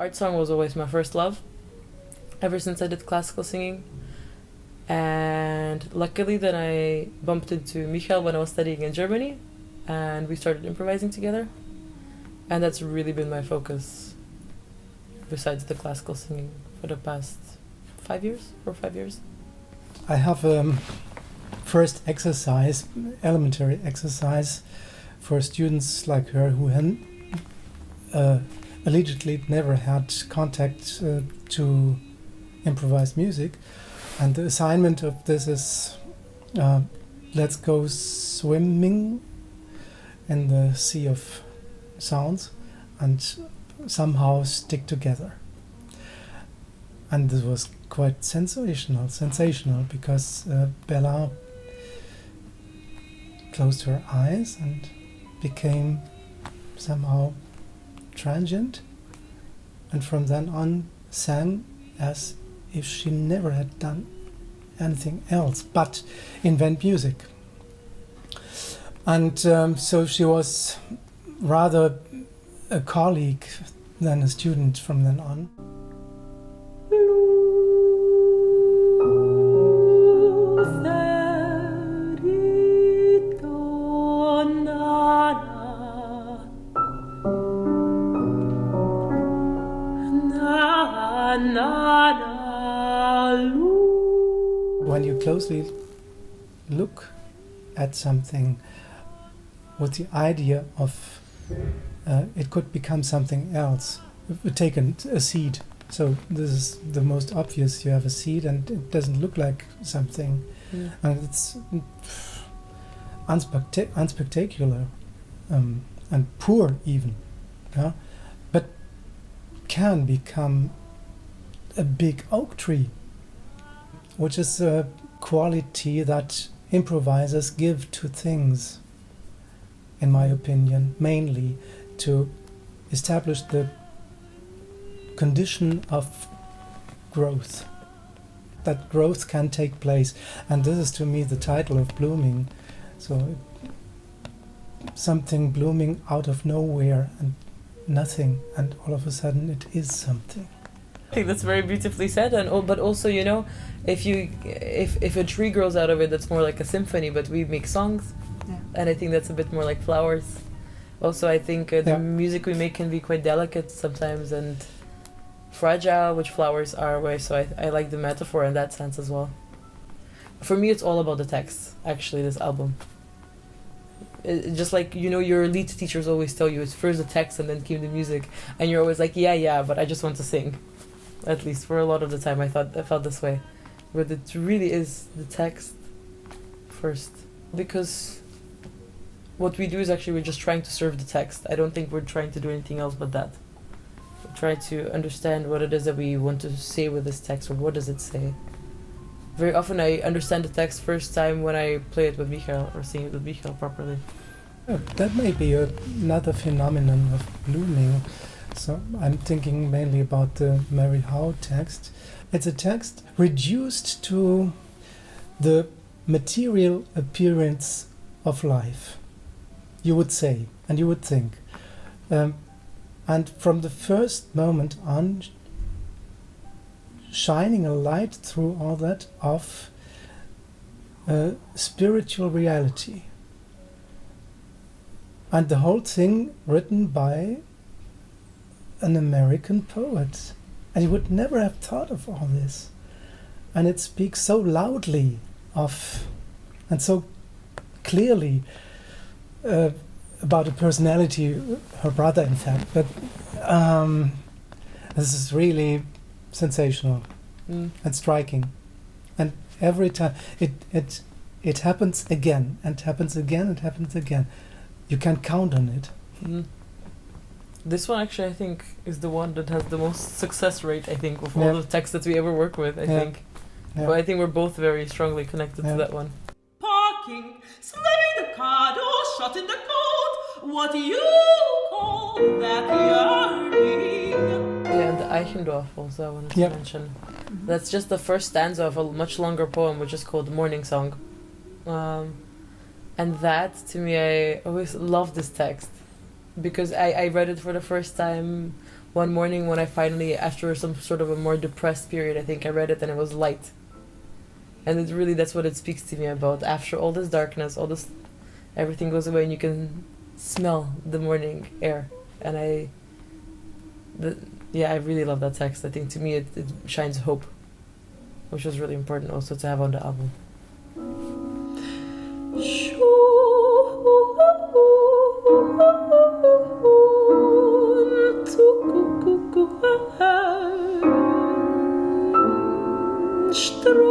art song was always my first love, ever since I did classical singing. And luckily then I bumped into Michael when I was studying in Germany, and we started improvising together. And that's really been my focus, besides the classical singing, for the past 4 or 5 years. I have first exercise, elementary exercise for students like her who allegedly never had contact to improvised music. And the assignment of this is let's go swimming in the sea of sounds and somehow stick together. And this was quite sensational, because Bella closed her eyes and became somehow transient, and from then on sang as if she never had done anything else but invent music. And so she was rather a colleague than a student from then on. When you closely look at something with the idea of it could become something else, take a seed. So this is the most obvious. You have a seed and it doesn't look like something, and it's unspectacular and poor even, yeah? But can become a big oak tree, which is a quality that improvisers give to things, in my opinion, mainly to establish the condition of growth. That growth can take place, and this is to me the title of blooming. So something blooming out of nowhere and nothing, and all of a sudden it is something. I think that's very beautifully said, but also, you know, if a tree grows out of it, that's more like a symphony. But we make songs, and I think that's a bit more like flowers. Also, I think the music we make can be quite delicate sometimes and fragile, which flowers are. So I like the metaphor in that sense as well. For me, it's all about the text. Actually, this album. Just like, you know, your lead teachers always tell you it's first the text and then came the music, and you're always like, yeah, but I just want to sing. At least for a lot of the time I felt this way, but it really is the text first, because what we do is actually we're just trying to serve the text. I don't think we're trying to do anything else but that. We try to understand what it is that we want to say with this text, or what does it say. Very often I understand the text first time when I play it with Michael or sing it with Michael properly. That may be another phenomenon of blooming. So I'm thinking mainly about the Mary Howe text. It's a text reduced to the material appearance of life, you would say, and you would think. And from the first moment on, shining a light through all that of spiritual reality. And the whole thing written by an American poet, and you would never have thought of all this, and it speaks so loudly of and so clearly about a personality, her brother in fact, but this is really sensational and striking, and every time it happens again and happens again and happens again. You can't count on it. This one actually I think is the one that has the most success rate, I think, of all the texts that we ever work with, I think. But I think we're both very strongly connected to that one. Parking, slamming the car door, shut in the cold, what do you call that yearning? Yeah, the Eichendorff also I wanted to mention. That's just the first stanza of a much longer poem, which is called Morning Song. And that, to me, I always love this text, because I read it for the first time one morning when I finally, after some sort of a more depressed period, I think I read it and it was light. And it really, that's what it speaks to me about. After all this darkness, all this, everything goes away and you can smell the morning air. And I really love that text. I think to me it shines hope, which was really important also to have on the album. Stro